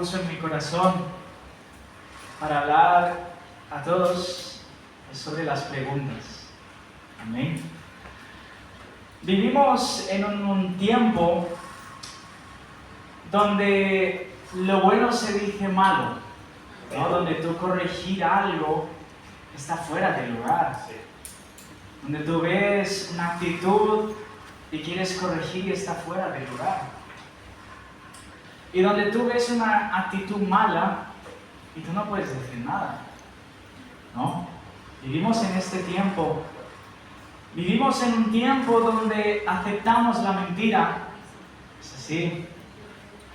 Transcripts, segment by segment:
puso en mi corazón para hablar a todos sobre las preguntas. Amén. Vivimos en un tiempo donde lo bueno se dice malo, ¿no? Donde tú corregir algo está fuera de lugar. Donde tú ves una actitud y quieres corregir y está fuera de lugar. Y donde tú ves una actitud mala y tú no puedes decir nada, ¿no? Vivimos en este tiempo. Vivimos en un tiempo donde aceptamos la mentira. Es así.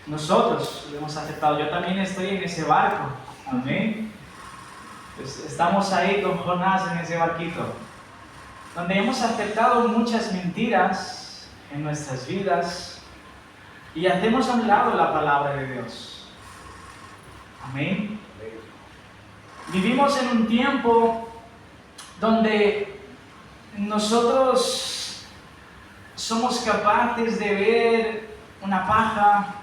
Nosotros lo hemos aceptado. Yo también estoy en ese barco. Amén. Pues estamos ahí con Jonás en ese barquito. Donde hemos aceptado muchas mentiras en nuestras vidas y hacemos a un lado la palabra de Dios. Amén. Vivimos en un tiempo donde nosotros somos capaces de ver una paja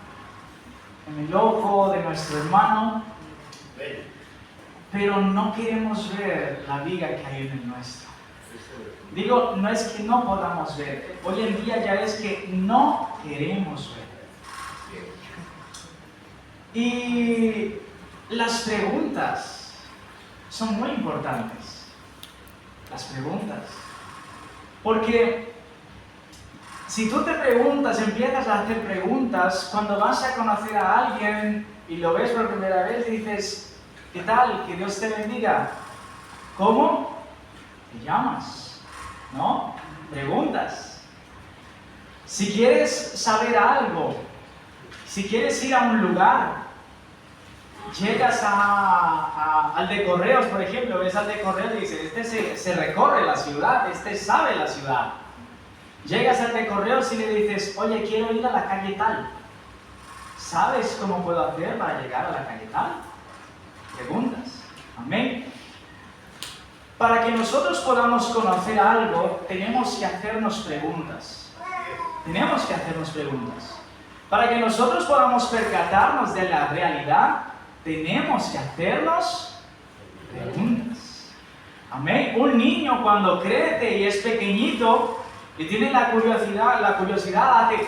en el ojo de nuestro hermano, pero no queremos ver la viga que hay en el nuestro. Digo, no es que no podamos ver, hoy en día ya es que no queremos ver. Y las preguntas son muy importantes. Las preguntas. Porque si tú te preguntas, empiezas a hacer preguntas, cuando vas a conocer a alguien y lo ves por primera vez, dices, ¿qué tal? Que Dios te bendiga. ¿Cómo? ¿Te llamas? ¿No? Preguntas. Si quieres saber algo, si quieres ir a un lugar, llegas al de correos, por ejemplo, ves al de correos y dices, este se recorre la ciudad, este sabe la ciudad. Llegas al de correos y le dices, oye, quiero ir a la calle tal. ¿Sabes cómo puedo hacer para llegar a la calle tal? Preguntas. Amén. Para que nosotros podamos conocer algo, tenemos que hacernos preguntas. Tenemos que hacernos preguntas. Para que nosotros podamos percatarnos de la realidad, tenemos que hacernos preguntas. Amén. Un niño cuando crece y es pequeñito y tiene la curiosidad hace,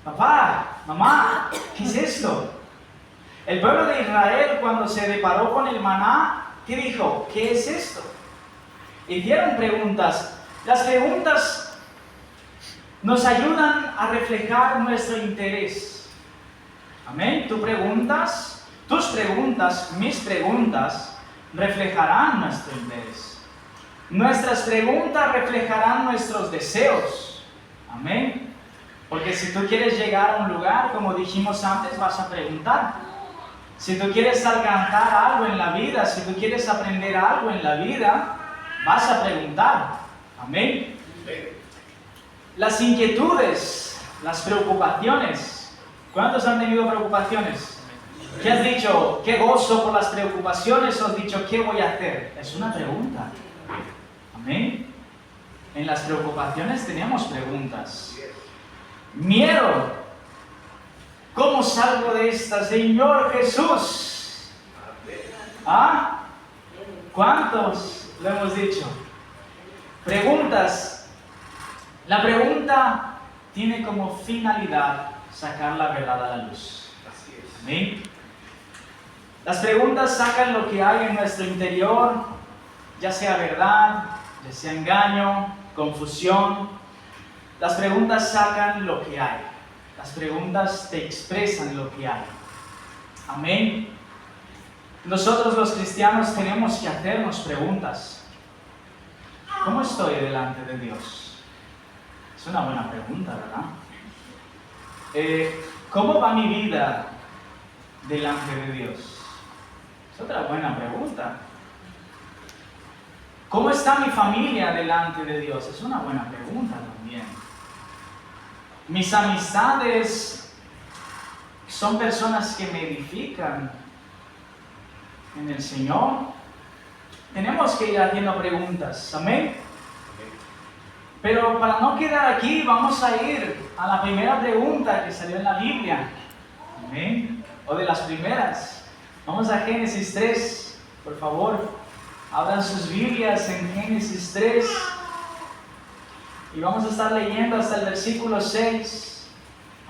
papá, mamá, ¿qué es esto? El pueblo de Israel cuando se deparó con el maná, ¿qué dijo? ¿Qué es esto? Hicieron preguntas. Las preguntas nos ayudan a reflejar nuestro interés. Amén. Tus preguntas, mis preguntas, reflejarán nuestro interés. Nuestras preguntas reflejarán nuestros deseos. Amén. Porque si tú quieres llegar a un lugar, como dijimos antes, vas a preguntar. Si tú quieres alcanzar algo en la vida, si tú quieres aprender algo en la vida, vas a preguntar. Amén. Las inquietudes, las preocupaciones. ¿Cuántos han tenido preocupaciones? ¿Qué has dicho? ¿Qué gozo por las preocupaciones? ¿O has dicho qué voy a hacer? Es una pregunta. Amén. En las preocupaciones tenemos preguntas. Miedo. ¿Cómo salgo de esta, Señor Jesús? ¿Ah? ¿Cuántos lo hemos dicho? Preguntas. La pregunta tiene como finalidad sacar la verdad a la luz. ¿Amén? Las preguntas sacan lo que hay en nuestro interior, ya sea verdad, ya sea engaño, confusión. Las preguntas sacan lo que hay. Las preguntas te expresan lo que hay. Amén. Nosotros los cristianos tenemos que hacernos preguntas. ¿Cómo estoy delante de Dios? Es una buena pregunta, ¿verdad? ¿Cómo va mi vida delante de Dios? Es otra buena pregunta. ¿Cómo está mi familia delante de Dios? Es una buena pregunta también. Mis amistades son personas que me edifican en el Señor. Tenemos que ir haciendo preguntas. Amén. Pero para no quedar aquí, vamos a ir a la primera pregunta que salió en la Biblia. Amén. o de las primeras. Vamos a Génesis 3, por favor. Abran sus Biblias en Génesis 3. Y vamos a estar leyendo hasta el versículo 6.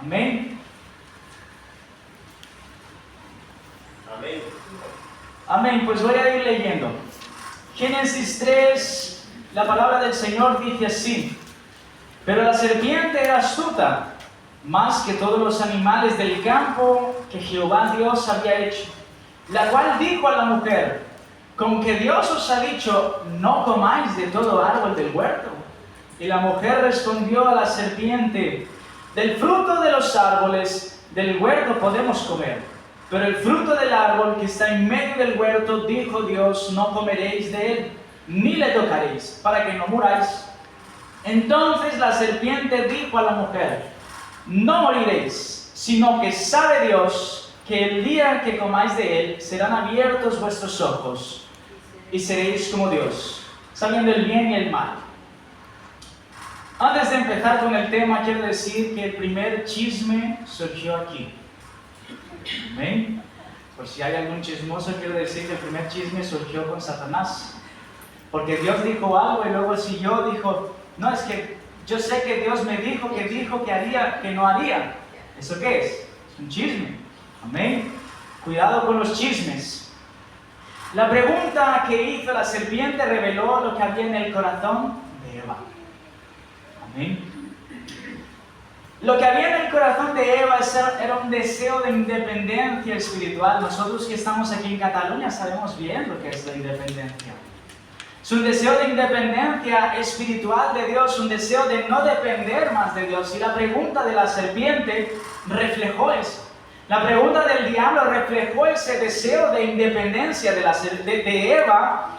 Amén. Amén. Amén, pues voy a ir leyendo. Génesis 3, la palabra del Señor dice así: pero la serpiente era astuta, más que todos los animales del campo que Jehová Dios había hecho, la cual dijo a la mujer: con que Dios os ha dicho, no comáis de todo árbol del huerto. Y la mujer respondió a la serpiente: del fruto de los árboles del huerto podemos comer, pero el fruto del árbol que está en medio del huerto, dijo Dios, no comeréis de él, ni le tocaréis, para que no muráis. Entonces la serpiente dijo a la mujer: no moriréis, sino que sabe Dios que el día que comáis de él serán abiertos vuestros ojos y seréis como Dios, sabiendo el bien y el mal. Antes de empezar con el tema, quiero decir que el primer chisme surgió aquí. Amén. Por si hay algún chismoso, quiero decir que el primer chisme surgió con Satanás. Porque Dios dijo algo y luego siguió, dijo: no, es que yo sé que Dios me dijo que haría, que no haría. ¿Eso qué es? Es un chisme. Amén. Cuidado con los chismes. La pregunta que hizo la serpiente reveló lo que había en el corazón de Eva. Amén. Lo que había en el corazón de Eva era un deseo de independencia espiritual. Nosotros que estamos aquí en Cataluña sabemos bien lo que es la independencia. Es un deseo de independencia espiritual de Dios, un deseo de no depender más de Dios. Y la pregunta de la serpiente reflejó eso. La pregunta del diablo reflejó ese deseo de independencia de Eva.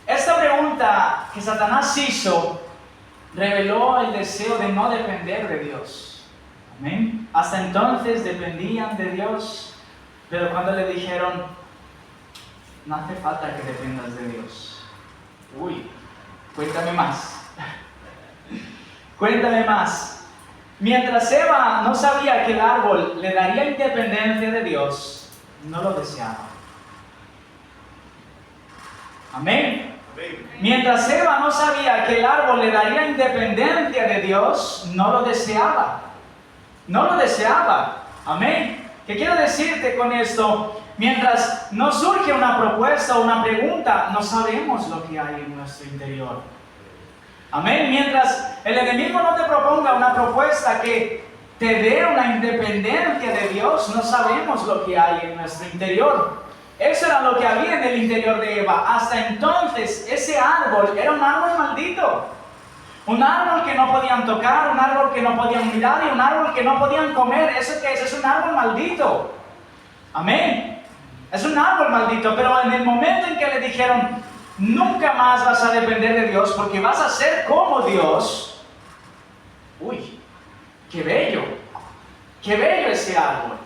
Esta pregunta que Satanás hizo reveló el deseo de no depender de Dios. Amén. Hasta entonces dependían de Dios, pero cuando le dijeron: no hace falta que dependas de Dios. Uy, cuéntame más. Cuéntame más. Mientras Eva no sabía que el árbol le daría independencia de Dios, no lo deseaba. Amén. Mientras Eva no sabía que el árbol le daría independencia de Dios, no lo deseaba. No lo deseaba. Amén. ¿Qué quiero decirte con esto? Mientras no surge una propuesta o una pregunta, no sabemos lo que hay en nuestro interior. Amén. Mientras el enemigo no te proponga una propuesta que te dé una independencia de Dios, no sabemos lo que hay en nuestro interior. Eso era lo que había en el interior de Eva. Hasta entonces, ese árbol era un árbol maldito. Un árbol que no podían tocar, un árbol que no podían mirar y un árbol que no podían comer. ¿Eso qué es? Es un árbol maldito. Amén. Es un árbol maldito. Pero en el momento en que le dijeron: nunca más vas a depender de Dios porque vas a ser como Dios. Uy, qué bello. Qué bello ese árbol.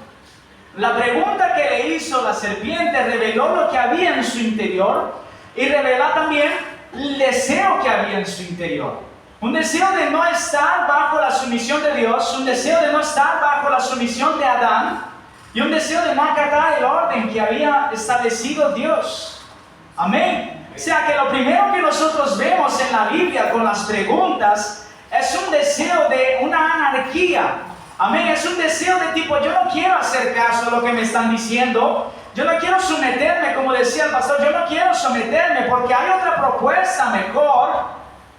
La pregunta que le hizo la serpiente reveló lo que había en su interior y revela también el deseo que había en su interior. Un deseo de no estar bajo la sumisión de Dios, un deseo de no estar bajo la sumisión de Adán y un deseo de no acatar el orden que había establecido Dios. Amén. O sea que lo primero que nosotros vemos en la Biblia con las preguntas es un deseo de una anarquía. Amén, es un deseo de tipo: yo no quiero hacer caso a lo que me están diciendo, yo no quiero someterme, como decía el pastor, yo no quiero someterme porque hay otra propuesta mejor,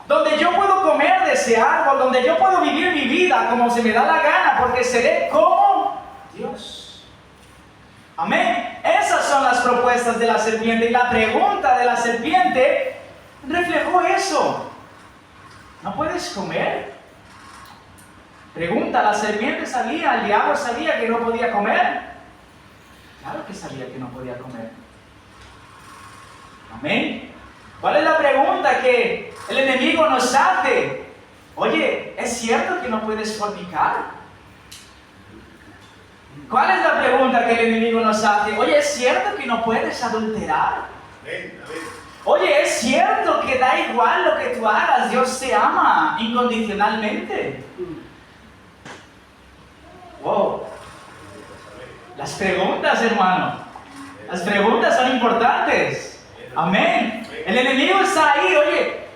donde yo puedo comer de ese árbol, donde yo puedo vivir mi vida como se me da la gana, porque seré como Dios. Amén, esas son las propuestas de la serpiente y la pregunta de la serpiente reflejó eso. ¿No puedes comer? Pregunta, ¿la serpiente sabía, el diablo sabía que no podía comer? Claro que sabía que no podía comer. Amén. ¿Cuál es la pregunta que el enemigo nos hace? Oye, ¿es cierto que no puedes fornicar? ¿Cuál es la pregunta que el enemigo nos hace? Oye, ¿es cierto que no puedes adulterar? Oye, ¿es cierto que da igual lo que tú hagas? Dios te ama incondicionalmente. Wow. Las preguntas, hermano. Las preguntas son importantes. Amén. El enemigo está ahí, oye.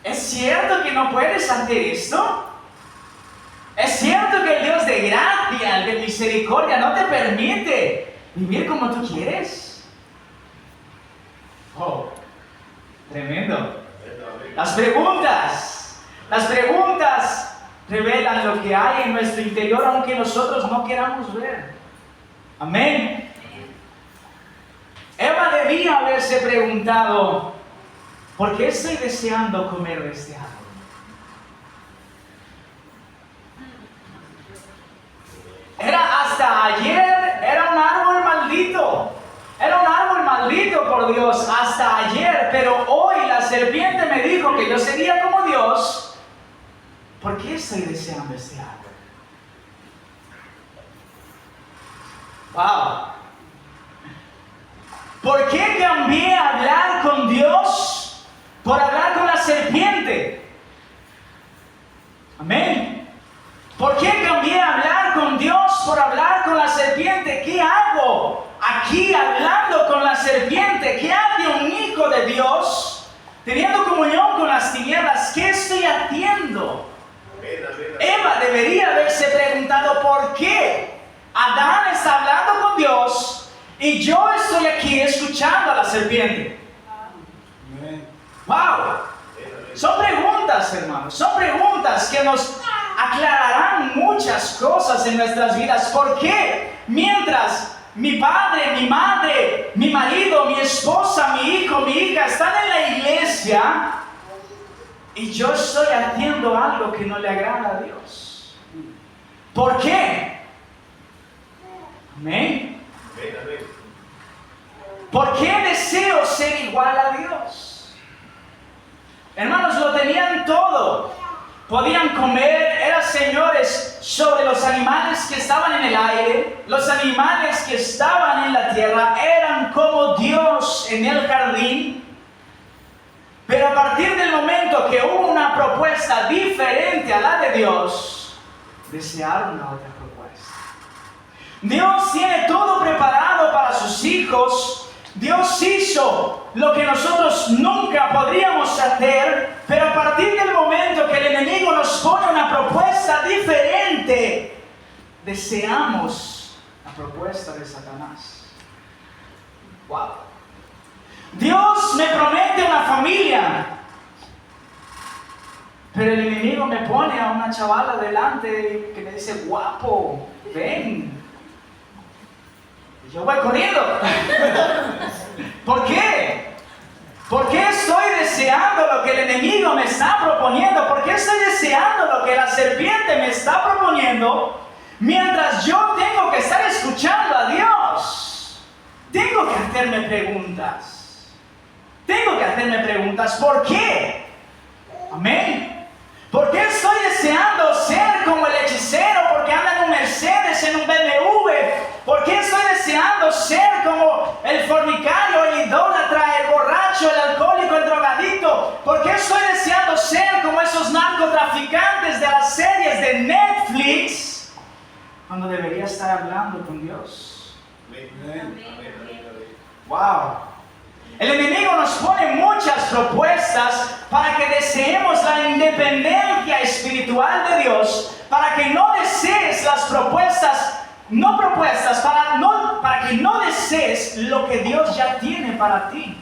¿Es cierto que no puedes hacer esto? ¿Es cierto que el Dios de gracia, el de misericordia, no te permite vivir como tú quieres? Oh, tremendo. Las preguntas revelan lo que hay en nuestro interior, aunque nosotros no queramos ver. Amén. Eva debía haberse preguntado, ¿por qué estoy deseando comer de este árbol? Hasta ayer era un árbol maldito. Era un árbol maldito por Dios hasta ayer, pero hoy la serpiente me dijo que yo sería como Dios. ¿Por qué estoy deseando este árbol? ¡Wow! ¿Por qué cambié a hablar con Dios por hablar con la serpiente? Amén. ¿Por qué cambié a hablar con Dios por hablar con la serpiente? ¿Qué hago aquí hablando con la serpiente? ¿Qué hace un hijo de Dios teniendo comunión con las tinieblas? ¿Qué estoy haciendo? Eva debería haberse preguntado por qué Adán está hablando con Dios y yo estoy aquí escuchando a la serpiente. ¡Wow! Son preguntas, hermanos, son preguntas que nos aclararán muchas cosas en nuestras vidas. ¿Por qué mientras mi padre, mi madre, mi marido, mi esposa, mi hijo, mi hija están en la iglesia y yo estoy haciendo algo que no le agrada a Dios? ¿Por qué? Amén. ¿Por qué deseo ser igual a Dios? Hermanos, lo tenían todo. Podían comer, eran señores sobre los animales que estaban en el aire, los animales que estaban en la tierra, eran como Dios en el jardín. Pero a partir del momento que hubo una propuesta diferente a la de Dios, desearon la otra propuesta. Dios tiene todo preparado para sus hijos. Dios hizo lo que nosotros nunca podríamos hacer, pero a partir del momento que el enemigo nos pone una propuesta diferente, deseamos la propuesta de Satanás. ¡Wow! Dios me promete una familia, pero el enemigo me pone a una chavala delante que me dice, guapo, ven. Y yo voy corriendo. ¿Por qué? ¿Por qué estoy deseando lo que el enemigo me está proponiendo? ¿Por qué estoy deseando lo que la serpiente me está proponiendo? Mientras yo tengo que estar escuchando a Dios. Tengo que hacerme preguntas. ¿Por qué? Amén. ¿Por qué estoy deseando ser como el hechicero? Porque anda en un Mercedes, en un BMW. ¿Por qué estoy deseando ser como el fornicario, el idólatra, el borracho, el alcohólico, el drogadicto? ¿Por qué estoy deseando ser como esos narcotraficantes de las series de Netflix cuando debería estar hablando con Dios? ¡Wow! El enemigo nos pone muchas propuestas para que deseemos la independencia espiritual de Dios, para que no desees las propuestas, para que no desees lo que Dios ya tiene para ti.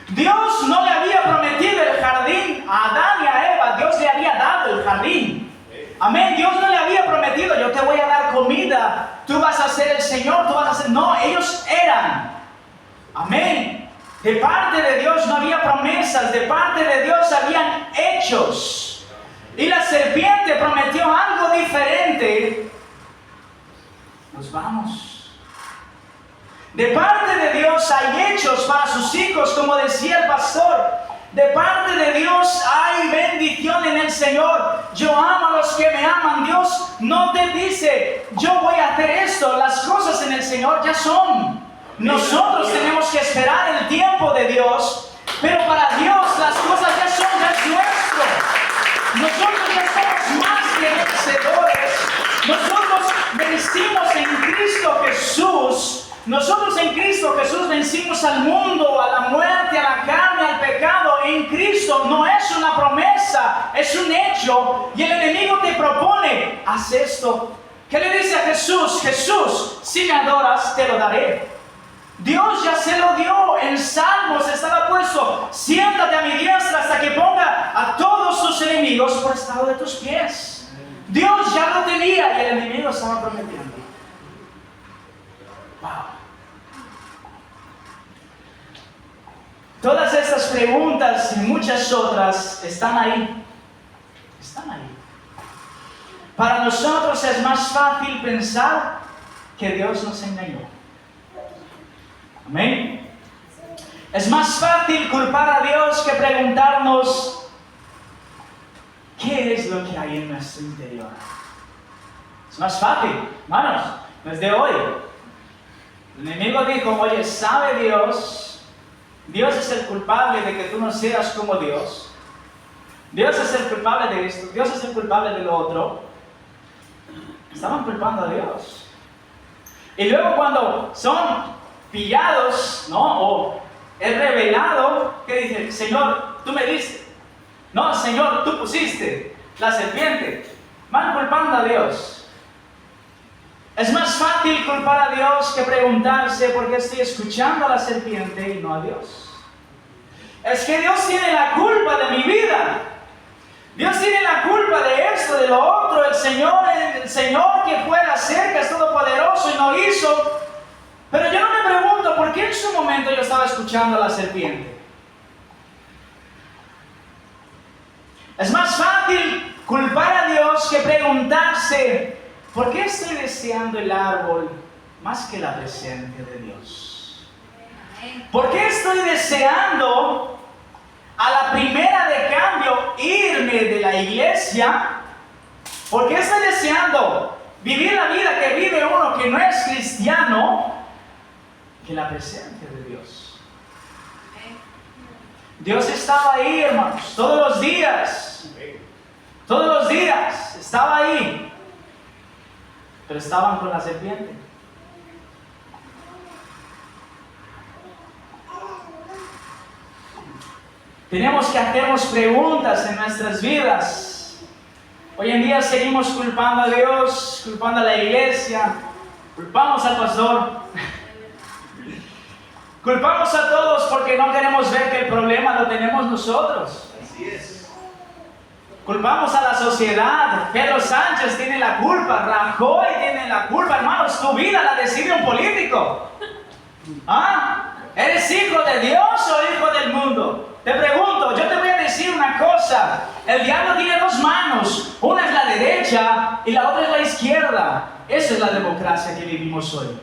Dios no le había prometido el jardín a Adán y a Eva, Dios le había dado el jardín. Amén, Dios no le había prometido, yo te voy a dar comida, tú vas a ser el Señor, tú vas a ser... No, ellos eran. Amén. De parte de Dios no había promesas, de parte de Dios habían hechos. Y la serpiente prometió algo diferente. Nos vamos. De parte de Dios hay hechos para sus hijos, como decía el pastor. De parte de Dios hay bendición en el Señor. Yo amo a los que me aman. Dios no te dice, yo voy a hacer esto. Las cosas en el Señor ya son. Nosotros tenemos que esperar el tiempo de Dios, pero para Dios las cosas ya son, ya es nuestro. Nosotros ya somos más que vencedores. Nosotros vencimos en Cristo Jesús, nosotros en Cristo Jesús vencimos al mundo, a la muerte, a la carne, al pecado. En Cristo no es una promesa, es un hecho. Y el enemigo te propone, haz esto. ¿Qué le dice a Jesús? Jesús, si me adoras, te lo daré. Dios ya se lo dio. En Salmos estaba puesto, siéntate a mi diestra hasta que ponga a todos tus enemigos por estrado de tus pies. Dios ya lo tenía y el enemigo estaba prometiendo. Wow. Todas estas preguntas y muchas otras están ahí. Están ahí. Para nosotros es más fácil pensar que Dios nos engañó. Amén. Es más fácil culpar a Dios que preguntarnos qué es lo que hay en nuestro interior. Es más fácil, hermanos, desde hoy. El enemigo dijo, oye, ¿sabe Dios? Dios es el culpable de que tú no seas como Dios. Dios es el culpable de esto, Dios es el culpable de lo otro. Estaban culpando a Dios. Y luego cuando son pillados, ¿no? O es revelado, ¿qué dice? Señor, tú me diste. No, Señor, tú pusiste la serpiente. Van culpando a Dios. Es más fácil culpar a Dios que preguntarse por qué estoy escuchando a la serpiente y no a Dios. Es que Dios tiene la culpa de mi vida. Dios tiene la culpa de esto, de lo otro. El Señor que fuera cerca es todopoderoso y no hizo. Pero yo no me pregunto por qué en su momento yo estaba escuchando a la serpiente. Es más fácil culpar a Dios que preguntarse ¿por qué estoy deseando el árbol más que la presencia de Dios? ¿Por qué estoy deseando a la primera de cambio irme de la iglesia? ¿Por qué estoy deseando vivir la vida que vive uno que no es cristiano que la presencia de Dios? Dios estaba ahí, hermanos, todos los días. Todos los días estaba ahí. Pero estaban con la serpiente. Tenemos que hacernos preguntas en nuestras vidas. Hoy en día seguimos culpando a Dios, culpando a la iglesia, culpamos al pastor, culpamos a todos porque no queremos ver que el problema lo tenemos nosotros. Así es. Culpamos a la sociedad. Pedro Sánchez tiene la culpa, Rajoy tiene la culpa. Hermanos, tu vida la decide un político. ¿Ah? ¿Eres hijo de Dios o hijo del mundo? Te pregunto, yo te voy a decir una cosa. El diablo tiene dos manos. Una es la derecha y la otra es la izquierda. Esa es la democracia que vivimos hoy.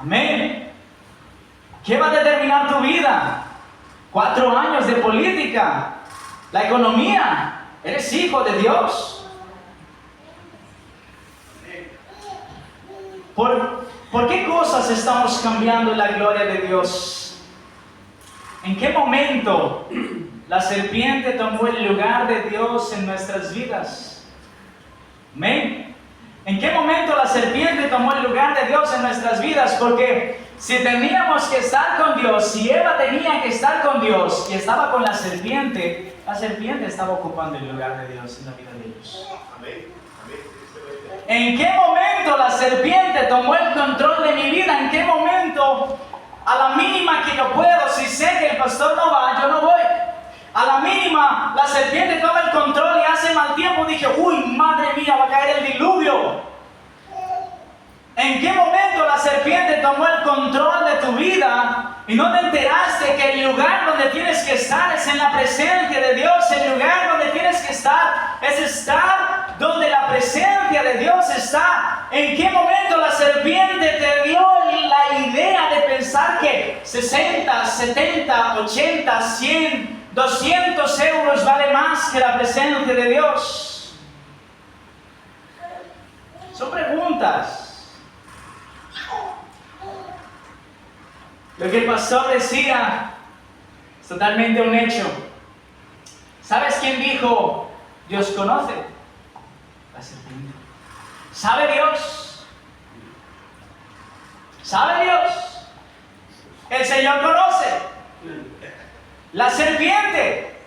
Amén. ¿Qué va a determinar tu vida? 4 años de política. La economía. ¿Eres hijo de Dios? ¿Por qué cosas estamos cambiando la gloria de Dios? ¿En qué momento la serpiente tomó el lugar de Dios en nuestras vidas? ¿Amén? ¿En qué momento la serpiente tomó el lugar de Dios en nuestras vidas? Porque si teníamos que estar con Dios, si Eva tenía que estar con Dios y estaba con la serpiente estaba ocupando el lugar de Dios en la vida de ellos. Amén. ¿En qué momento la serpiente tomó el control de mi vida? ¿En qué momento, a la mínima que yo puedo, si sé que el pastor no va, yo no voy? A la mínima, la serpiente toma el control y hace mal tiempo. Dije, uy, madre mía, va a caer el diluvio. ¿En qué momento la serpiente tomó el control de tu vida y no te enteraste que el lugar donde tienes que estar es en la presencia de Dios? El lugar donde tienes que estar es estar donde la presencia de Dios está. ¿En qué momento la serpiente te dio la idea de pensar que 60, 70, 80, 100, 200 euros vale más que la presencia de Dios? Son preguntas. Lo que el pastor decía es totalmente un hecho. ¿Sabes quién dijo? Dios conoce. La serpiente. ¿Sabe Dios? ¿Sabe Dios? El Señor conoce. La serpiente.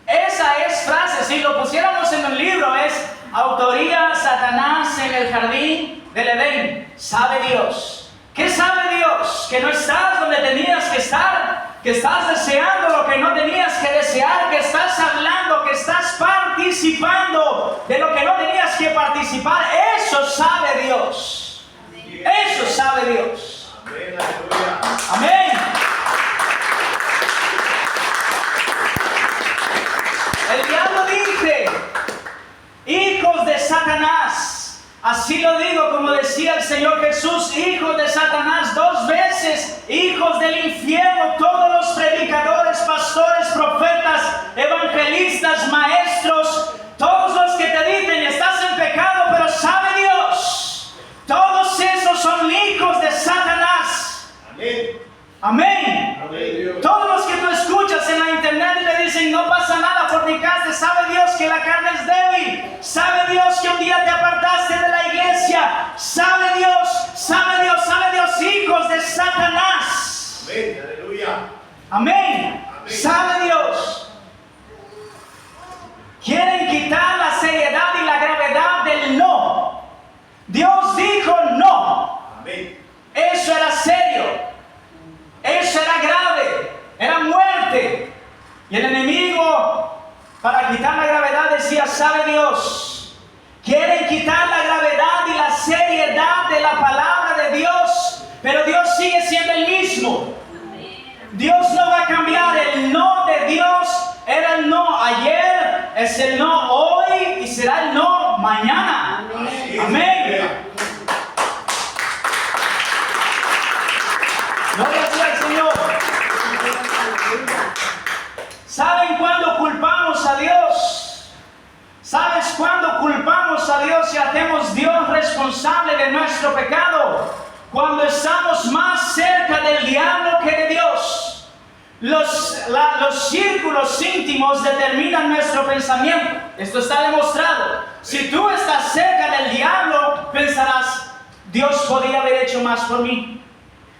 Esa es frase, si lo pusiéramos en un libro, es autoría Satanás en el jardín del Edén. ¿Sabe Dios? ¿Qué sabe Dios? Que no estás donde tenías que estar, que estás deseando lo que no tenías que desear, que estás hablando, que estás participando de lo que no tenías que participar. Eso sabe Dios. Eso sabe Dios. Amén. El diablo dice, hijos de Satanás. Así lo digo, como decía el Señor Jesús, hijos de Satanás, 2 veces, hijos del infierno, todos los predicadores, pastores, profetas, evangelistas, maestros, todos los que te dicen, estás en pecado, pero sabe Dios, todos esos son hijos de Satanás. Amén. Amén. Amén. Todos los que tú escuchas en la internet y le dicen, no pasa nada, fornicaste, sabe Dios que la carne es débil, sabe Dios que un día te apartaste de la iglesia, sabe Dios, hijos de Satanás. Amén. Aleluya. Amén. Amén. Sabe Dios. Quieren quitar la seriedad y la gravedad del no. Dios dijo no. Amén. Eso era serio. Eso era grave, era muerte. Y el enemigo, para quitar la gravedad, decía, sabe Dios. Quieren quitar la gravedad y la seriedad de la palabra de Dios, pero Dios sigue siendo el mismo. Dios no va a cambiar. El no de Dios era el no ayer, es el no hoy y será el no mañana. Amén. Gloria sea al Señor. ¿Saben cuándo culpamos a Dios? ¿Sabes cuándo culpamos a Dios y hacemos Dios responsable de nuestro pecado? Cuando estamos más cerca del diablo que de Dios. Los círculos íntimos determinan nuestro pensamiento. Esto está demostrado. Si tú estás cerca del diablo, pensarás, Dios podría haber hecho más por mí.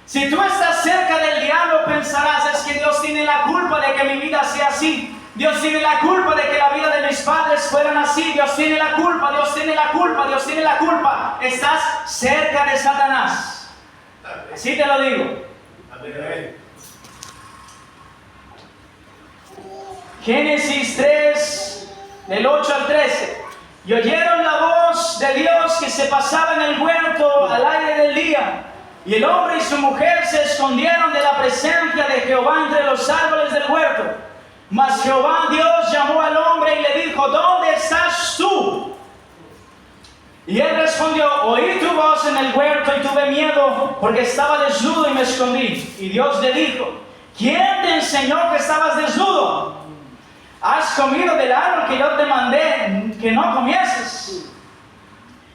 Si tú estás cerca del diablo, pensarás, es que Dios tiene la culpa de que mi vida sea así. Dios tiene la culpa de que la vida de mis padres fueran así. Dios tiene la culpa, Dios tiene la culpa, Dios tiene la culpa. Estás cerca de Satanás. Así te lo digo. Amén. Génesis 3, del 8 al 13. Y oyeron la voz de Dios que se pasaba en el huerto al aire del día. Y el hombre y su mujer se escondieron de la presencia de Jehová entre los árboles del huerto. Mas Jehová Dios llamó al hombre y le dijo, ¿dónde estás tú? Y él respondió, oí tu voz en el huerto y tuve miedo porque estaba desnudo y me escondí. Y Dios le dijo, ¿quién te enseñó que estabas desnudo? ¿Has comido del árbol que yo te mandé que no comieses?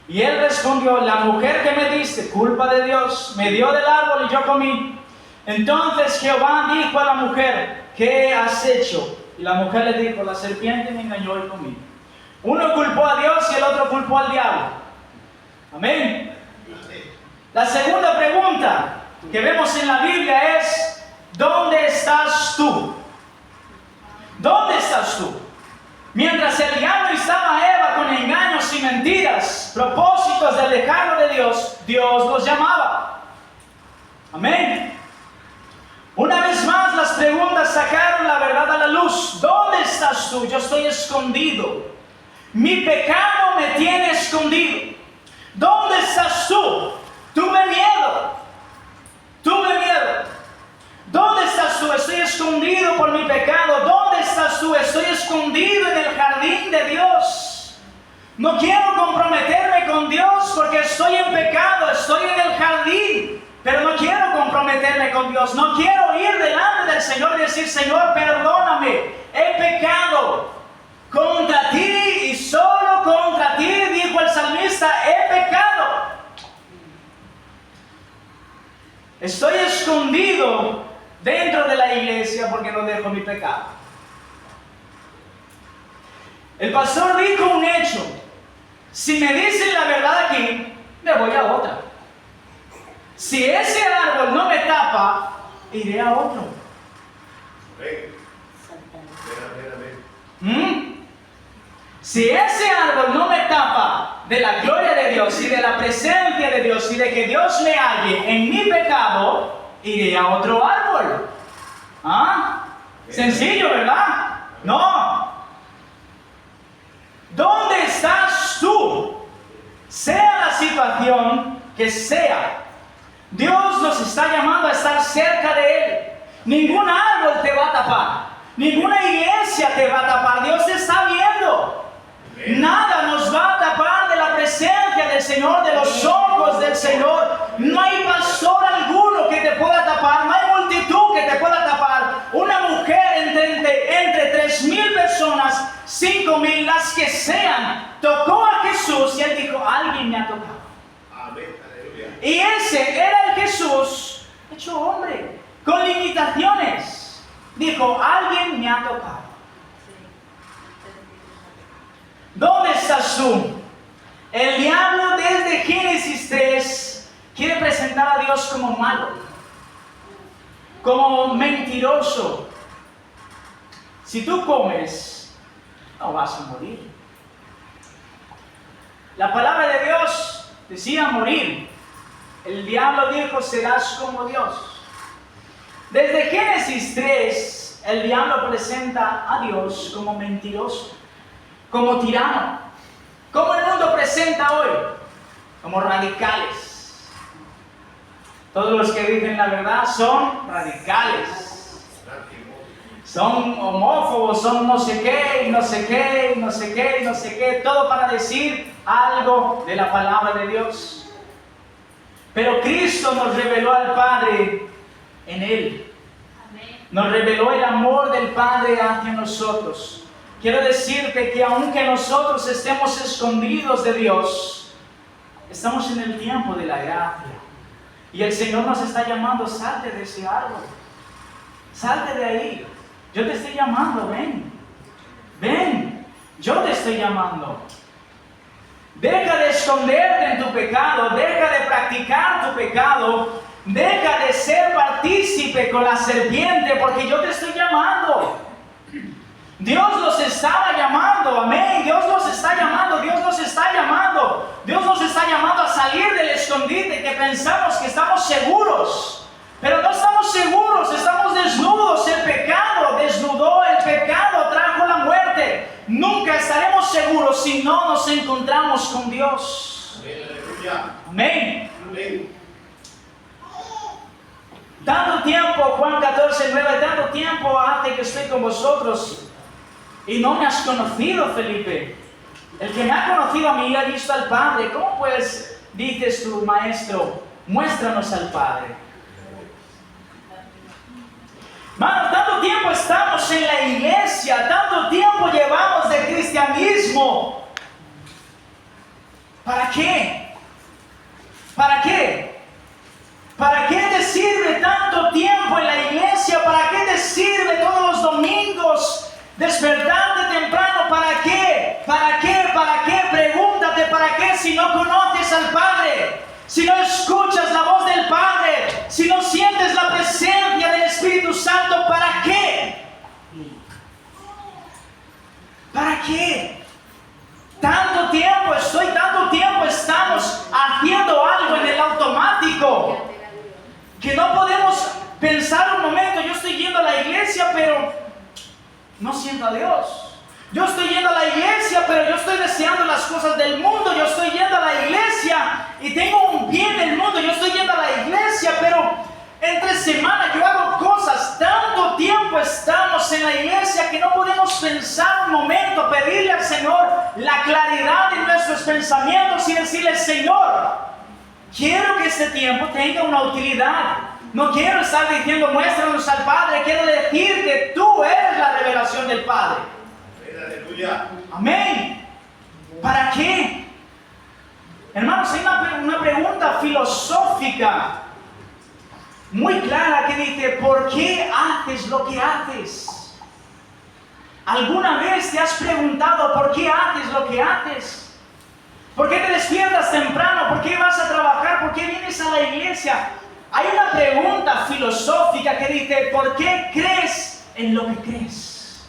Y él respondió, la mujer que me diste, culpa de Dios, me dio del árbol y yo comí. Entonces Jehová dijo a la mujer, ¿qué has hecho? Y la mujer le dijo, la serpiente me engañó y comí. Uno culpó a Dios y el otro culpó al diablo. Amén. La segunda pregunta que vemos en la Biblia es, ¿dónde estás tú? ¿Dónde estás tú? Mientras el diablo instaba a Eva con engaños y mentiras, propósitos de alejarlo de Dios, Dios los llamaba. Amén. Una vez más las preguntas sacaron la verdad a la luz. ¿Dónde estás tú? Yo estoy escondido. Mi pecado me tiene escondido. ¿Dónde estás tú? Tuve miedo. Tuve miedo. ¿Dónde estás tú? Estoy escondido por mi pecado. ¿Dónde estás tú? Estoy escondido en el jardín de Dios. No quiero comprometerme con Dios porque estoy en pecado. Estoy en el jardín, pero no quiero comprometerme con Dios. No quiero ir delante del Señor y decir, Señor, perdóname. He pecado contra ti y solo contra ti, dijo el salmista, he pecado. Estoy escondido dentro de la iglesia porque no dejo mi pecado. El pastor dijo un hecho Si me dicen la verdad aquí, me voy a otra. Si ese árbol no me tapa, iré a otro. Amén. Si ese árbol no me tapa de la gloria de Dios y de la presencia de Dios y de que Dios me halle en mi pecado, iré a otro árbol. ¿Ah? Sencillo, ¿verdad? No. ¿Dónde estás tú? Sea la situación que sea, Dios nos está llamando a estar cerca de Él. Ningún árbol te va a tapar. Ninguna iglesia te va a tapar. Dios te está viendo. Nada nos va a tapar de la presencia del Señor, de los ojos del Señor. No hay pastor alguno que te pueda tapar. No hay multitud que te pueda tapar. Una mujer entre 3,000 personas, 5,000, las que sean, tocó a Jesús y Él dijo, alguien me ha tocado. Amén. Aleluya. Y ese era el Jesús hecho hombre, con limitaciones. Dijo, alguien me ha tocado. ¿Dónde estás tú? El diablo desde Génesis 3 quiere presentar a Dios como malo, como mentiroso. Si tú comes, no vas a morir. La palabra de Dios decía morir. El diablo dijo, serás como Dios. Desde Génesis 3, el diablo presenta a Dios como mentiroso, como tirano. ¿Cómo el mundo presenta hoy? Como radicales. Todos los que dicen la verdad son radicales. Son homófobos, son no sé qué, y no sé qué, y no sé qué, y no sé qué. Todo para decir algo de la palabra de Dios. Pero Cristo nos reveló al Padre en Él. Nos reveló el amor del Padre hacia nosotros. Quiero decirte que aunque nosotros estemos escondidos de Dios, estamos en el tiempo de la gracia. Y el Señor nos está llamando, salte de ese árbol. Salte de ahí. Yo te estoy llamando, ven. Ven, yo te estoy llamando. Deja de esconderte en tu pecado, deja de practicar tu pecado, deja de ser partícipe con la serpiente, porque yo te estoy llamando. Dios los estaba llamando, amén. Dios los está llamando, Dios nos está llamando. Dios nos está llamando a salir del escondite que pensamos que estamos seguros. Pero no estamos seguros, estamos desnudos. El pecado desnudó, el pecado trajo la muerte. Nunca estaremos seguros si no nos encontramos con Dios. Amén. Amén. Tanto tiempo, Juan 14:9, tanto tiempo hace que estoy con vosotros y no me has conocido, Felipe. El que me ha conocido a mí ha visto al Padre. ¿Cómo pues dices tú, maestro, muéstranos al Padre? Hermano, tanto tiempo estamos en la iglesia, tanto tiempo llevamos de cristianismo. ¿Para qué? ¿Para qué? ¿Para qué te sirve tanto tiempo en la iglesia? ¿Para qué te sirve todos los domingos despertarte temprano? ¿Para qué? ¿Para qué? ¿Para qué? Pregúntate, ¿para qué si no conoces al Padre? Si no escuchas la voz del Padre, si no sientes la presencia del Espíritu Santo, ¿para qué? ¿Para qué? Tanto tiempo estamos haciendo algo en el automático, que no podemos pensar un momento, yo estoy yendo a la iglesia, pero no siento a Dios. Yo estoy yendo a la iglesia, pero yo estoy deseando las cosas del mundo. Yo estoy yendo a la iglesia y tengo un bien del mundo. Yo estoy yendo a la iglesia, pero entre semana yo hago cosas. Tanto tiempo estamos en la iglesia que no podemos pensar un momento, pedirle al Señor la claridad en nuestros pensamientos y decirle, Señor, quiero que este tiempo tenga una utilidad. No quiero estar diciendo, muéstranos al Padre. Quiero decir que tú eres la revelación del Padre. Aleluya. Amén. ¿Para qué? Hermanos, hay una pregunta filosófica muy clara que dice, ¿por qué haces lo que haces? ¿Alguna vez te has preguntado por qué haces lo que haces? ¿Por qué te despiertas temprano? ¿Por qué vas a trabajar? ¿Por qué vienes a la iglesia? Hay una pregunta filosófica que dice, ¿por qué crees en lo que crees?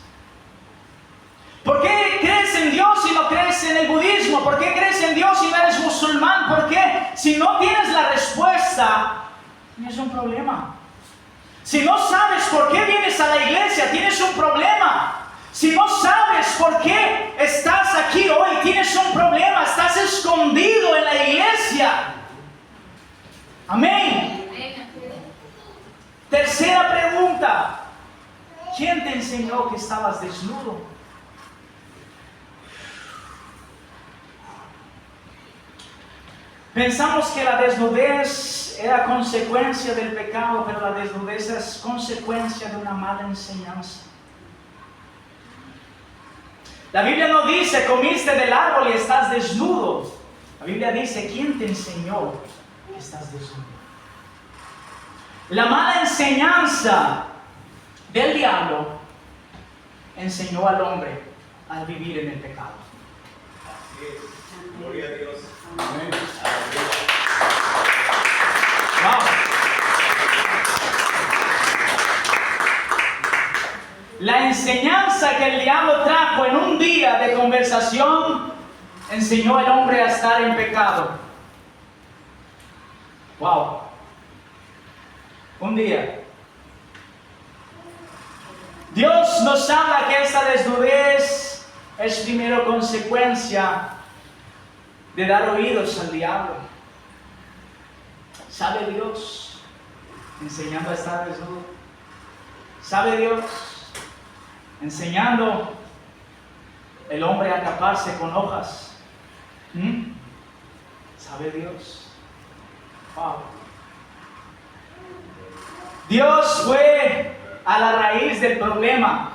¿Por qué crees en Dios y no crees en el budismo? ¿Por qué crees en Dios y no eres musulmán? ¿Por qué? Si no tienes la respuesta, tienes un problema. Si no sabes por qué vienes a la iglesia, tienes un problema. Si no sabes por qué estás aquí hoy, tienes un problema. Estás escondido en la iglesia. Amén. Tercera pregunta. ¿Quién te enseñó que estabas desnudo? Pensamos que la desnudez era consecuencia del pecado, pero la desnudez es consecuencia de una mala enseñanza. La Biblia no dice, comiste del árbol y estás desnudo. La Biblia dice, ¿quién te enseñó que estás desnudo? La mala enseñanza del diablo enseñó al hombre a vivir en el pecado. Así es. Gloria a Dios. Amén. Wow. La enseñanza que el diablo trajo en un día de conversación enseñó al hombre a estar en pecado. Wow. Un día. Dios nos habla que esta desnudez es primero consecuencia de dar oídos al diablo. ¿Sabe Dios enseñando a estar desnudo? ¿Sabe Dios enseñando el hombre a taparse con hojas? ¿Sabe Dios? Wow. Dios fue a la raíz del problema.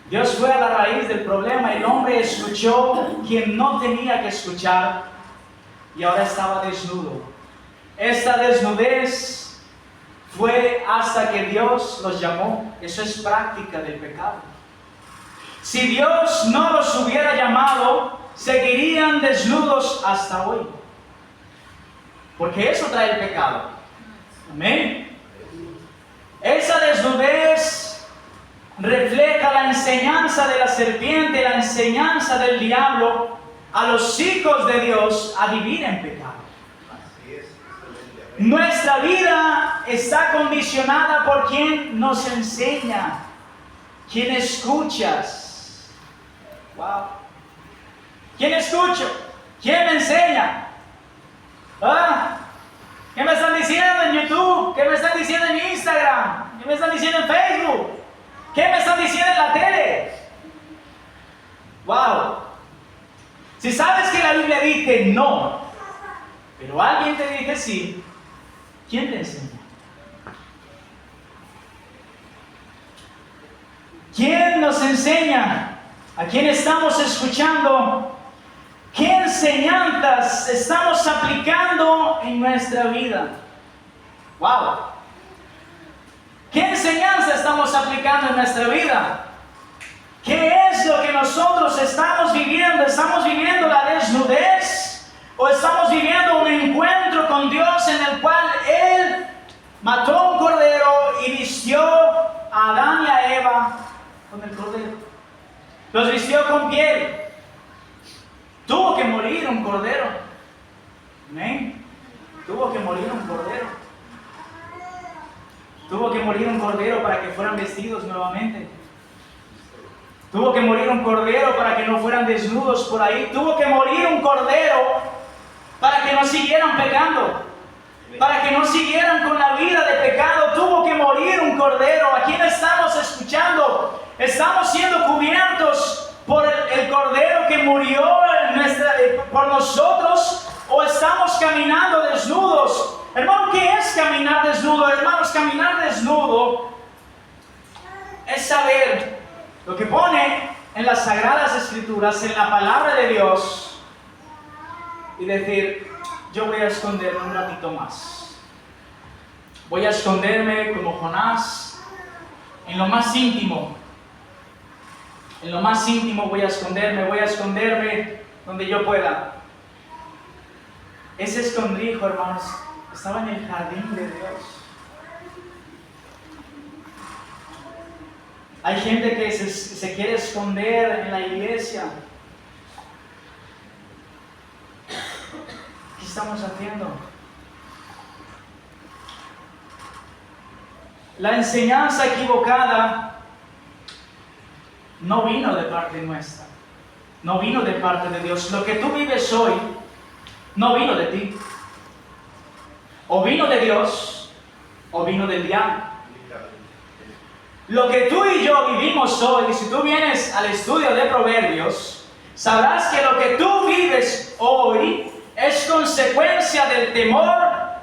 Dios fue a la raíz del problema. El hombre escuchó quien no tenía que escuchar y ahora estaba desnudo. Esta desnudez fue hasta que Dios los llamó. Eso es práctica del pecado. Si Dios no los hubiera llamado, seguirían desnudos hasta hoy. Porque eso trae el pecado. Amén. Esa desnudez refleja la enseñanza de la serpiente, la enseñanza del diablo a los hijos de Dios a vivir en pecado. Así es. Nuestra vida está condicionada por quien nos enseña, quien escuchas. Wow. ¿Quién escucho? ¿Quién me enseña? ¿Qué me están diciendo en YouTube? ¿Qué me están diciendo en Instagram? ¿Qué me están diciendo en Facebook? ¿Qué me están diciendo en la tele? Wow. Si sabes que la Biblia dice no, pero alguien te dice sí, ¿quién te enseña? ¿Quién nos enseña? ¿A quién estamos escuchando? ¿Qué enseñanzas estamos aplicando en nuestra vida? ¡Wow! ¿Qué enseñanza estamos aplicando en nuestra vida? ¿Qué es lo que nosotros estamos viviendo? ¿Estamos viviendo la desnudez? ¿O estamos viviendo un encuentro con Dios en el cual Él mató un cordero y vistió a Adán y a Eva con el cordero? Los vistió con piel. Tuvo que morir un cordero. Amén. Tuvo que morir un cordero. Tuvo que morir un cordero para que fueran vestidos nuevamente. Tuvo que morir un cordero para que no fueran desnudos por ahí. Tuvo que morir un cordero para que no siguieran pecando. Para que no siguieran con la vida de pecado. Tuvo que morir un cordero. ¿A quién estamos escuchando? Estamos siendo cubiertos por el cordero que murió por nosotros, o estamos caminando desnudos. Hermano, ¿qué es caminar desnudo? Hermanos, caminar desnudo es saber lo que pone en las Sagradas Escrituras, en la palabra de Dios, y decir, yo voy a esconderme un ratito más. Voy a esconderme como Jonás en lo más íntimo. En lo más íntimo voy a esconderme donde yo pueda. Ese escondrijo, hermanos, estaba en el jardín de Dios. Hay gente que se quiere esconder en la iglesia. ¿Qué estamos haciendo? La enseñanza equivocada no vino de parte nuestra, no vino de parte de Dios. Lo que tú vives hoy no vino de ti. O vino de Dios, o vino del diablo. Lo que tú y yo vivimos hoy, si tú vienes al estudio de Proverbios, sabrás que lo que tú vives hoy es consecuencia del temor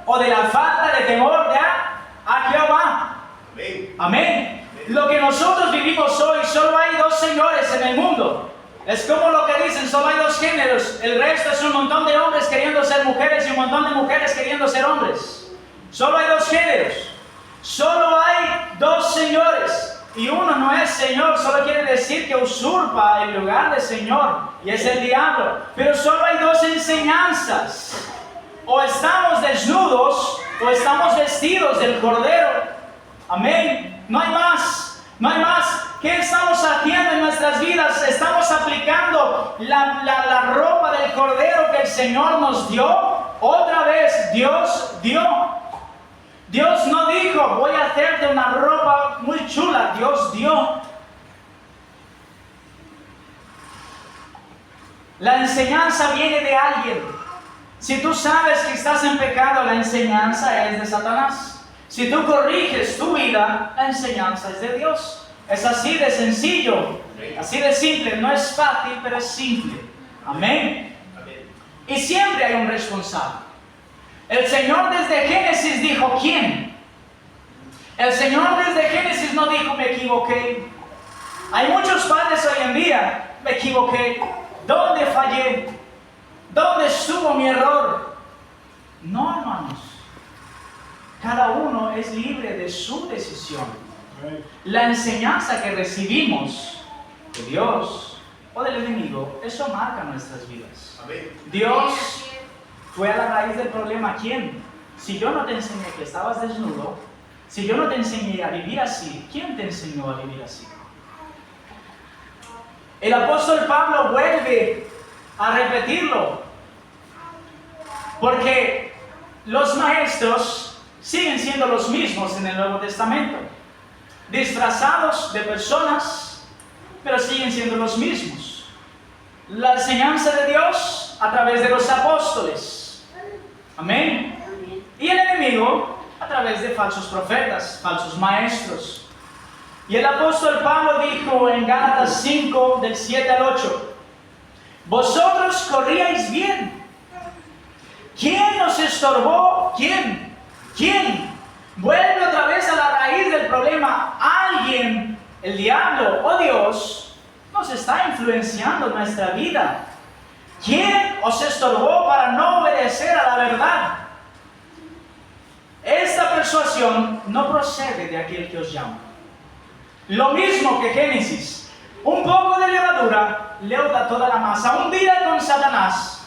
o de la falta de temor de a Jehová. Amén. Amén. Lo que nosotros vivimos hoy, solo hay dos señores en el mundo. Es como lo que dicen, solo hay dos géneros. El resto es un montón de hombres queriendo ser mujeres y un montón de mujeres queriendo ser hombres. Solo hay dos géneros. Solo hay dos señores. Y uno no es Señor, solo quiere decir que usurpa el lugar de Señor. Y es el diablo. Pero solo hay dos enseñanzas. O estamos desnudos o estamos vestidos del Cordero. Amén. No hay más. No hay más. ¿Qué estamos haciendo en nuestras vidas? Estamos aplicando la ropa del Cordero que el Señor nos dio. Otra vez Dios dio. Dios no dijo, voy a hacerte una ropa muy chula. Dios dio. La enseñanza viene de alguien. Si tú sabes que estás en pecado, la enseñanza es de Satanás. Si tú corriges tu vida, la enseñanza es de Dios. Es así de sencillo, así de simple. No es fácil, pero es simple. Amén. Y siempre hay un responsable. El Señor desde Génesis dijo, ¿quién? El Señor desde Génesis no dijo, me equivoqué. Hay muchos padres hoy en día, me equivoqué. ¿Dónde fallé? ¿Dónde estuvo mi error? No, hermanos. Cada uno es libre de su decisión. La enseñanza que recibimos de Dios o del enemigo, eso marca nuestras vidas. Dios fue a la raíz del problema. ¿Quién? Si yo no te enseñé que estabas desnudo, si yo no te enseñé a vivir así, ¿quién te enseñó a vivir así? El apóstol Pablo vuelve a repetirlo, porque los maestros siguen siendo los mismos en el Nuevo Testamento, disfrazados de personas, pero siguen siendo los mismos. La enseñanza de Dios a través de los apóstoles. Amén. Y el enemigo a través de falsos profetas, falsos maestros. Y el apóstol Pablo dijo en Gálatas 5, del 7 al 8, vosotros corríais bien. ¿Quién nos estorbó? ¿Quién? Vuelve otra vez a la raíz del problema. Alguien, el diablo o Dios, nos está influenciando en nuestra vida. ¿Quién os estorbó para no obedecer a la verdad? Esta persuasión no procede de aquel que os llama. Lo mismo que Génesis. Un poco de levadura leuda toda la masa. Un día con Satanás.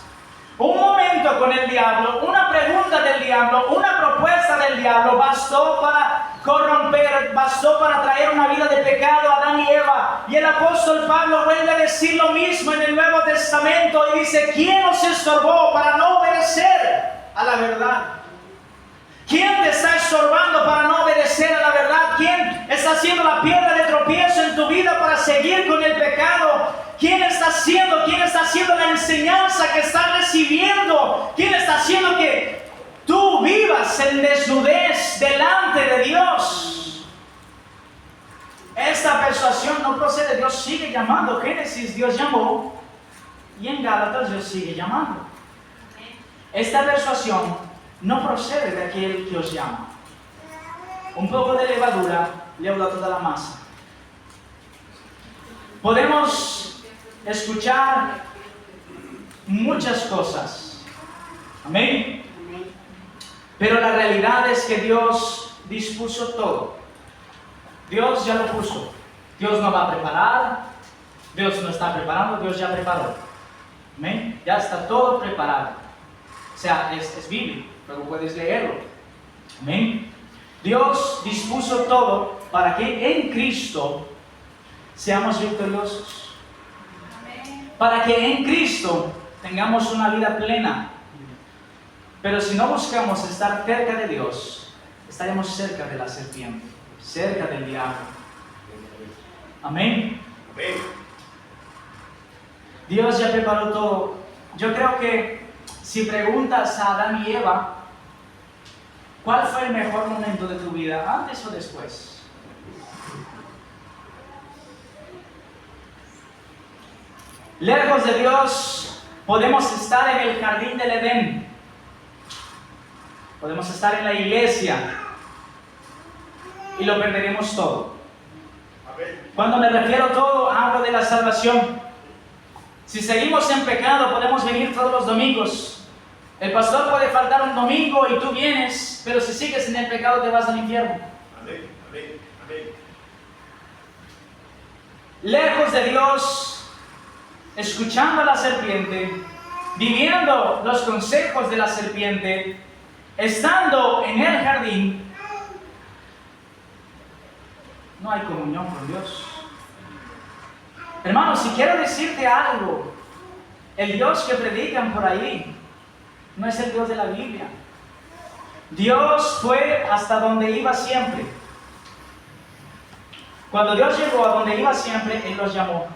Un momento con el diablo, una pregunta del diablo, una propuesta del diablo, bastó para corromper, bastó para traer una vida de pecado a Adán y Eva. Y el apóstol Pablo vuelve a decir lo mismo en el Nuevo Testamento y dice, ¿quién os estorbó para no obedecer a la verdad? ¿Quién te está estorbando para no obedecer a la verdad? ¿Quién está haciendo la piedra de tropiezo en tu vida para seguir con el pecado? ¿Quién está haciendo la enseñanza que estás recibiendo? ¿Quién está haciendo que tú vivas en desnudez delante de Dios? Esta persuasión no procede. Dios sigue llamando. Génesis Dios llamó y en Gálatas Dios sigue llamando. Esta persuasión no procede de aquel que os llama. Un poco de levadura leuda toda la masa. Podemos escuchar muchas cosas. Amén. Pero la realidad es que Dios dispuso todo. Dios ya lo puso. Dios no va a preparar. Dios no está preparando. Dios ya preparó. Amén. Ya está todo preparado. O sea, es bíblico, pero puedes leerlo. Amén. Dios dispuso todo para que en Cristo seamos victoriosos. Para que en Cristo tengamos una vida plena. Pero si no buscamos estar cerca de Dios, estaremos cerca de la serpiente, cerca del diablo. Amén. Amén. Dios ya preparó todo. Yo creo que si preguntas a Adán y Eva, ¿cuál fue el mejor momento de tu vida, antes o después? Lejos de Dios, podemos estar en el jardín del Edén. Podemos estar en la iglesia y lo perderemos todo. Amén. Cuando me refiero a todo, hablo de la salvación. Si seguimos en pecado, podemos venir todos los domingos. El pastor puede faltar un domingo y tú vienes, pero si sigues en el pecado te vas al infierno. Amén. Amén. Amén. Lejos de Dios, escuchando a la serpiente, viviendo los consejos de la serpiente, estando en el jardín, no hay comunión con Dios. Hermanos, si quiero decirte algo, el Dios que predican por ahí no es el Dios de la Biblia. Dios fue hasta donde iba siempre. Cuando Dios llegó a donde iba siempre, Él los llamó.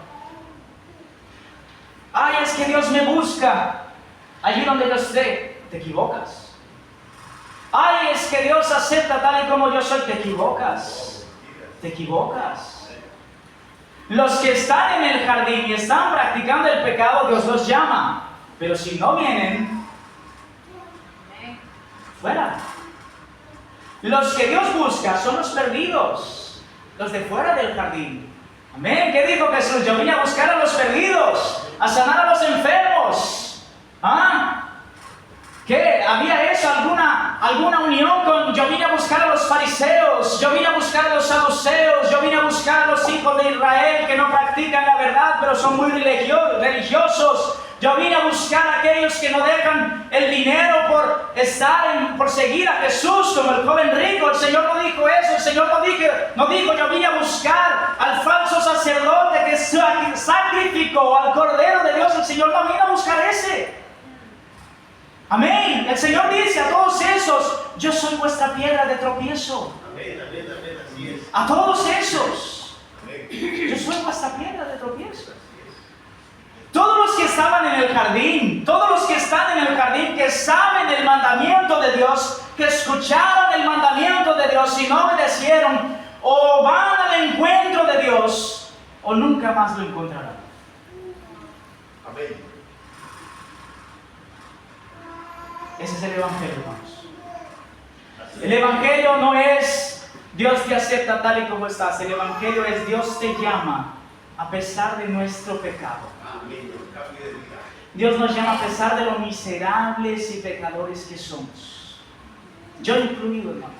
Ay, es que Dios me busca allí donde yo esté. Te equivocas. Ay, es que Dios acepta tal y como yo soy. Te equivocas. Te equivocas. Los que están en el jardín y están practicando el pecado, Dios los llama. Pero si no vienen, fuera. Los que Dios busca son los perdidos, los de fuera del jardín. Amén. ¿Qué dijo Jesús? Yo vine a buscar a los perdidos, a sanar a los enfermos. ¿Ah? ¿Qué? ¿Había eso? ¿Alguna unión con yo vine a buscar a los fariseos, yo vine a buscar a los saduceos, yo vine a buscar a los hijos de Israel que no practican la verdad pero son muy religiosos? Yo vine a buscar a aquellos que no dejan el dinero por seguir a Jesús, como el joven rico. El Señor no dijo eso. El Señor no dijo yo vine a buscar al falso sacerdote que sacrificó al Cordero de Dios. El Señor no vino a buscar ese. Amén. El Señor dice a todos esos, yo soy vuestra piedra de tropiezo. Amén. Amén. Amén. Así es. A todos esos, Amén. yo soy vuestra piedra de tropiezo. Todos los que estaban en el jardín, todos los que están en el jardín, que saben el mandamiento de Dios, que escucharon el mandamiento de Dios y no obedecieron, o van al encuentro de Dios, o nunca más lo encontrarán. Amén. Ese es el Evangelio, hermanos. El Evangelio no es Dios te acepta tal y como estás. El Evangelio es Dios te llama a pesar de nuestro pecado. Amén. Cambio de vida. Dios nos llama a pesar de lo miserables y pecadores que somos. Yo incluido, hermanos.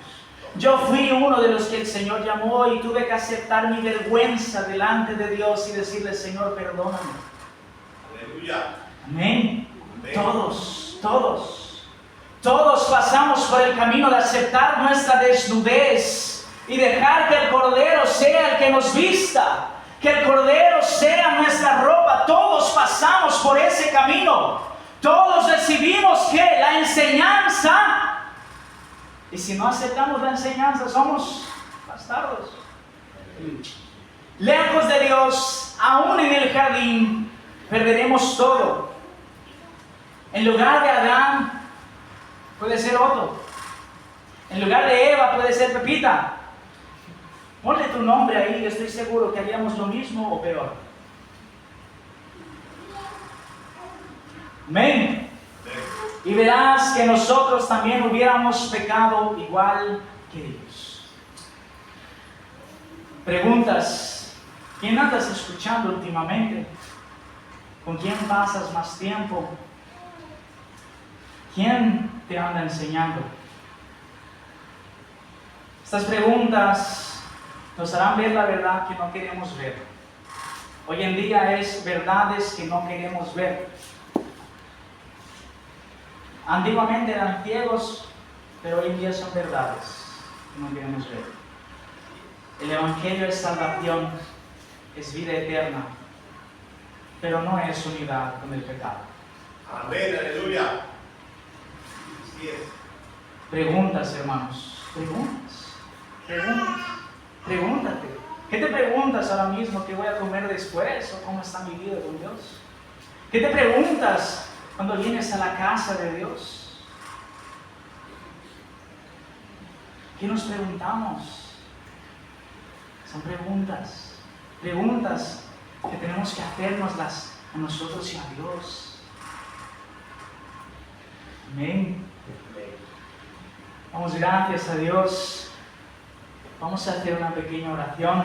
Yo fui uno de los que el Señor llamó y tuve que aceptar mi vergüenza delante de Dios y decirle, Señor, perdóname. Aleluya. Amén. Amén. Todos pasamos por el camino de aceptar nuestra desnudez y dejar que el Cordero sea el que nos vista, que el Cordero sea nuestra ropa. Todos pasamos por ese camino. Todos recibimos ¿qué? La enseñanza. Y si no aceptamos la enseñanza, somos bastardos. Lejos de Dios, aún en el jardín, perderemos todo. En lugar de Adán, puede ser Otto. En lugar de Eva, puede ser Pepita. Ponle tu nombre ahí, estoy seguro que haríamos lo mismo o peor. Amén. Y verás que nosotros también hubiéramos pecado igual que ellos. Preguntas: ¿quién andas escuchando últimamente? ¿Con quién pasas más tiempo? ¿Quién te anda enseñando? Estas preguntas nos harán ver la verdad que no queremos ver. Hoy en día es verdades que no queremos ver. Antiguamente eran ciegos, pero hoy en día son verdades que no queremos ver. El Evangelio es salvación, es vida eterna, pero no es unidad con el pecado. Amén, aleluya. Así es. Preguntas, hermanos, pregúntate. ¿Qué te preguntas ahora mismo? ¿Qué voy a comer después? ¿O cómo está mi vida con Dios? ¿Qué te preguntas cuando vienes a la casa de Dios? ¿Qué nos preguntamos? Son preguntas que tenemos que hacérnoslas a nosotros y a Dios. Amén. Damos gracias a Dios. Vamos a hacer una pequeña oración.